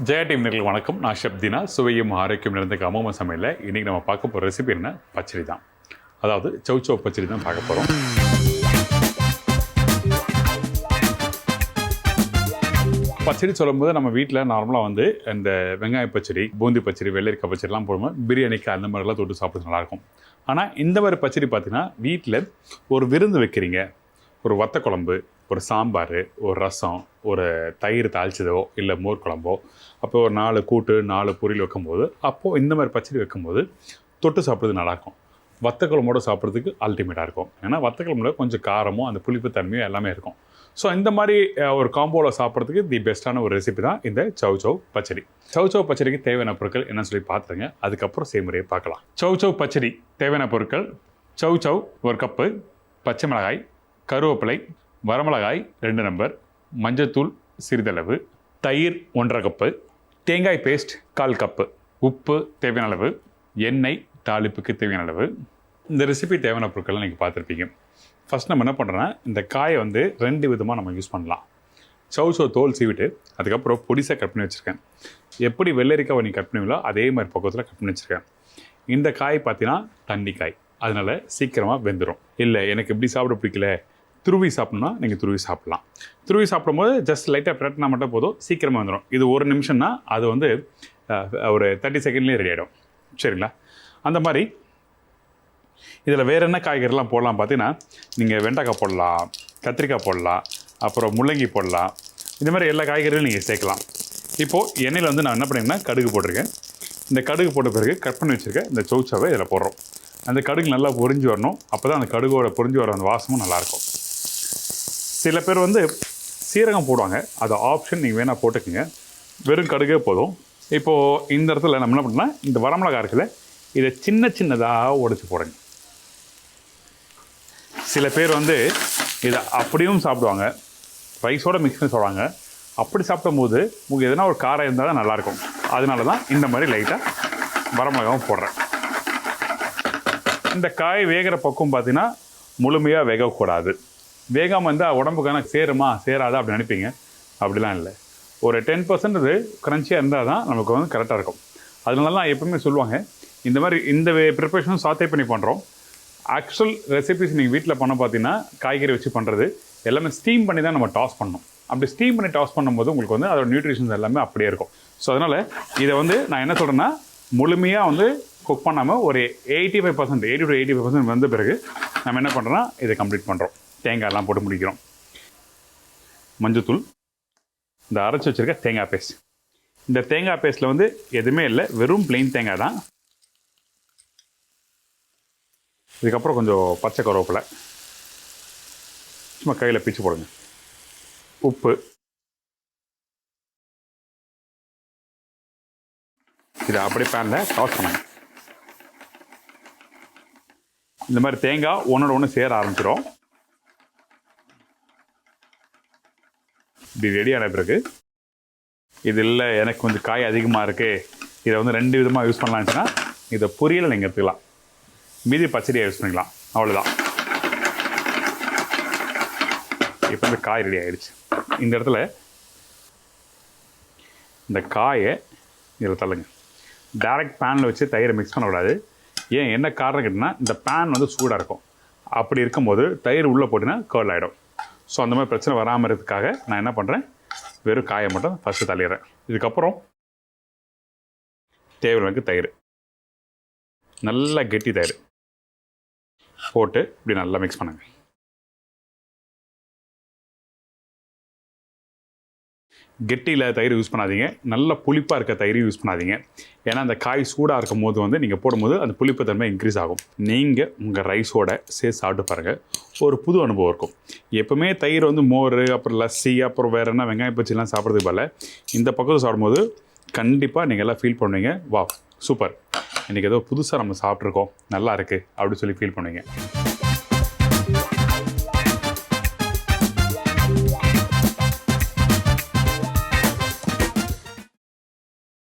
Jaya team நேயர்களுக்கு வணக்கம். நான் ஷப்தினா. சுவையும் ஆரோக்கியம் நிறைந்த அமோக சமையலில் இன்றைக்கி நம்ம பார்க்க போகிற ரெசிபி என்ன? பச்சடி தான். அதாவது சௌ பச்சடி தான் பார்க்க போகிறோம். பச்சடி சொல்லும்போது நம்ம வீட்டில் நார்மலாக வந்து இந்த வெங்காய பச்சடி, பூந்தி பச்சடி, வெள்ளரிக்காய் பச்சடிலாம் போடும்போது பிரியாணிக்கு அந்த மாதிரிலாம் தொட்டு சாப்பிட்டு நல்லாயிருக்கும். ஆனால் இந்த மாதிரி பச்சடி பார்த்தீங்கன்னா வீட்டில் ஒரு விருந்து வைக்கிறீங்க, ஒரு வத்த குழம்பு, ஒரு சாம்பார், ஒரு ரசம், ஒரு தயிர் தாளிச்சதோ இல்லை மோர் குழம்போ, அப்போ ஒரு 4 கூட்டு 4 பொரியல் வைக்கும்போது அப்போது இந்த மாதிரி பச்சடி வைக்கும்போது தொட்டு சாப்பிட்றது நல்லாயிருக்கும். வத்த குழம்போடு சாப்பிட்றதுக்கு அல்டிமேட்டாக இருக்கும். ஏன்னா வத்த குழம்புல கொஞ்சம் காரமும் அந்த புளிப்பு தன்மையும் எல்லாமே இருக்கும். ஸோ இந்த மாதிரி ஒரு காம்போவில் சாப்பிட்றதுக்கு தி பெஸ்ட்டான ஒரு ரெசிபி தான் இந்த சௌ பச்சடி. சௌ பச்சடிக்கு தேவையான பொருட்கள் என்னன்னு சொல்லி பார்த்துருங்க. அதுக்கப்புறம் செய்முறையை பார்க்கலாம். சௌ பச்சடி தேவையான பொருட்கள்: சௌ 1 கப்பு, பச்சை மிளகாய், கருவேப்பிலை, வரமிளகாய் 2 நம்பர், மஞ்சத்தூள் சிறிதளவு, தயிர் 1.5 கப்பு, தேங்காய் பேஸ்ட் 1/4 கப்பு, உப்பு தேவையான அளவு, எண்ணெய் தாளிப்புக்கு தேவையான அளவு. இந்த ரெசிபி தேவையான பொருட்கள்லாம் நீங்கள் பார்த்துருப்பீங்க. ஃபஸ்ட் நம்ம என்ன பண்ணுறோன்னா, இந்த காயை வந்து 2 விதமாக நம்ம யூஸ் பண்ணலாம். சௌ தோல் சீவிட்டு அதுக்கப்புறம் பொடிசாக கட் பண்ணி வச்சுருக்கேன். எப்படி வெள்ளரிக்காவை நீங்கள் கட் பண்ணுவீங்களோ அதே மாதிரி பக்கத்தில் கட் பண்ணி வச்சுருக்கேன். இந்த காய் பார்த்தீங்கன்னா தண்ணி காய், அதனால் சீக்கிரமாக வெந்துடும். இல்லை எனக்கு எப்படி சாப்பிட பிடிக்கல, துருவி சாப்பிட்ணுன்னா நீங்கள் துருவி சாப்பிட்லாம். துருவி சாப்பிடும்போது ஜஸ்ட் லைட்டாக பிரட்டினா மட்டும் போதும், சீக்கிரமாக வந்துடும். இது 1 நிமிஷம்னா அது வந்து ஒரு 30 செகண்ட்லேயே ரெடி ஆகிடும். சரிங்களா? அந்த மாதிரி இதில் வேறு என்ன காய்கறிலாம் போடலாம் பார்த்தீங்கன்னா, நீங்கள் வெண்டைக்காய் போடலாம், கத்திரிக்காய் போடலாம், அப்புறம் முள்ளங்கி போடலாம். இந்த மாதிரி எல்லா காய்கறிகளும் நீங்கள் சேர்க்கலாம். இப்போது எண்ணெயில் வந்து நான் என்ன பண்ணிங்கன்னா கடுகு போட்டிருக்கேன். இந்த கடுகு போட்ட பிறகு கட் பண்ணி வச்சுருக்கேன் இந்த சௌவை இதில் போடுறோம். அந்த கடுகு நல்லா பொரிஞ்சு வரணும். அப்போ தான் அந்த கடுகோட பொரிஞ்சு வர அந்த வாசமும் நல்லாயிருக்கும். சில பேர் வந்து சீரகம் போடுவாங்க, அது ஆப்ஷன், நீங்கள் வேணால் போட்டுக்குங்க. வெறும் கடுகே போதும். இப்போது இந்த இடத்துல நம்ம என்ன பண்ணலாம், இந்த வரமிளகாய் இருக்குல்ல, இதை சின்ன சின்னதாக உடைச்சி போடுங்க. சில பேர் வந்து இதை அப்படியும் சாப்பிடுவாங்க, ரைஸோடு மிக்ஸ் பண்ணி சாப்பிடுவாங்க. அப்படி சாப்பிடும்போது உங்களுக்கு எதனா ஒரு காரம் இருந்தால் தான் நல்லாயிருக்கும். அதனால தான் இந்த மாதிரி லைட்டாக வரமிளகாவும் போடுறேன். இந்த காய் வேகிற பக்கம் பார்த்தீங்கன்னா முழுமையாக வேகக்கூடாது. வேகாமல் இருந்தால் உடம்புக்கான சேருமா சேராதா அப்படி நினைப்பீங்க. அப்படிலாம் இல்லை. ஒரு 10% இது க்ரன்ச்சியாக இருந்தால் தான் நமக்கு வந்து கரெக்டாக இருக்கும். அதனால தான் எப்பவுமே சொல்லுவாங்க, இந்த மாதிரி இந்த ப்ரிப்பரேஷனும் சாத்தே பண்ணி பண்ணுறோம். ஆக்சுவல் ரெசிபிஸ் நீங்கள் வீட்டில் பண்ண பார்த்தீங்கன்னா காய்கறி வச்சு பண்ணுறது எல்லாமே ஸ்டீம் பண்ணி தான் நம்ம டாஸ் பண்ணணும். அப்படி ஸ்டீம் பண்ணி டாஸ் பண்ணும்போது உங்களுக்கு வந்து அதோட நியூட்ரிஷன்ஸ் எல்லாமே அப்படியே இருக்கும். ஸோ அதனால் இதை வந்து நான் என்ன சொல்கிறேன்னா, முழுமையாக வந்து குக் பண்ணாமல் ஒரு 85% 80 to 85% வந்த பிறகு நம்ம என்ன பண்ணுறோன்னா இதை கம்ப்ளீட் பண்ணுறோம். தேங்காயெல்லாம் போட்டு முடிக்கிறோம். மஞ்சத்தூள், இந்த அரைச்சி வச்சுருக்க தேங்காய் பேஸ்ட். இந்த தேங்காய் பேஸ்ட்டில் வந்து எதுவுமே இல்லை, வெறும் பிளெயின் தேங்காய் தான். இதுக்கப்புறம் கொஞ்சம் பச்சை கருவேப்பிலை சும்மா கையில் பிச்சு போடுங்க. உப்பு, இதை அப்படியே பேனில் டாஸ் பண்ணுங்க. இந்த மாதிரி தேங்காய் ஒன்றோட ஒன்று சேர ஆரம்பிச்சிடும். இப்படி ரெடியான பிறகு இது இல்லை எனக்கு கொஞ்சம் காய் அதிகமாக இருக்குது, இதை வந்து 2 விதமாக யூஸ் பண்ணலாம்னுச்சுன்னா இதை பொரியலை நீங்கள் எடுத்துக்கலாம், மீதி பச்சடியாக யூஸ் பண்ணிக்கலாம். அவ்வளோதான். இப்போ இந்த காய் ரெடி ஆகிடுச்சு. இந்த இடத்துல இந்த காயை இதில் தள்ளுங்க. டைரக்ட் பேனில் வச்சு தயிரை மிக்ஸ் பண்ணக்கூடாது. ஏன் என்ன காரணம் கேட்டிங்கன்னா, இந்த பேன் வந்து சூடாக இருக்கும். அப்படி இருக்கும்போது தயிர் உள்ளே போட்டிங்கன்னா கர்ல் ஆகிடும். ஸோ அந்த மாதிரி பிரச்சனை வராமல் இருக்கிறதுக்காக நான் என்ன பண்ணுறேன், வெறும் காயை மட்டும் ஃபஸ்ட்டு தள்ளிடுறேன். இதுக்கப்புறம் தேவையான தயிர், நல்லா கெட்டி தயிர் போட்டு இப்படி நல்லா மிக்ஸ் பண்ணுங்கள். கெட்டியில் தயிர் யூஸ் பண்ணாதீங்க, நல்ல புளிப்பாக இருக்க தயிர் யூஸ் பண்ணாதீங்க. ஏன்னா அந்த காய் சூடாக இருக்கும் போது வந்து நீங்கள் போடும்போது அந்த புளிப்பு தன்மை இன்க்ரீஸ் ஆகும். நீங்கள் உங்கள் ரைஸோட சேர்த்து சாப்பிட்டு பாருங்கள், ஒரு புது அனுபவம் இருக்கும். எப்பவுமே தயிர் வந்து மோர், அப்புறம் லஸ்ஸி, அப்புறம் வேறு என்ன வெங்காய பச்சிலாம் சாப்பிட்றதுக்கு பதில் இந்த பக்கத்தில் சாப்பிடும்போது கண்டிப்பாக நீங்கள் எல்லாம் ஃபீல் பண்ணுவீங்க, வா சூப்பர், இன்றைக்கி ஏதோ புதுசாக நம்ம சாப்பிட்ருக்கோம், நல்லா இருக்குது அப்படி சொல்லி ஃபீல் பண்ணுவீங்க.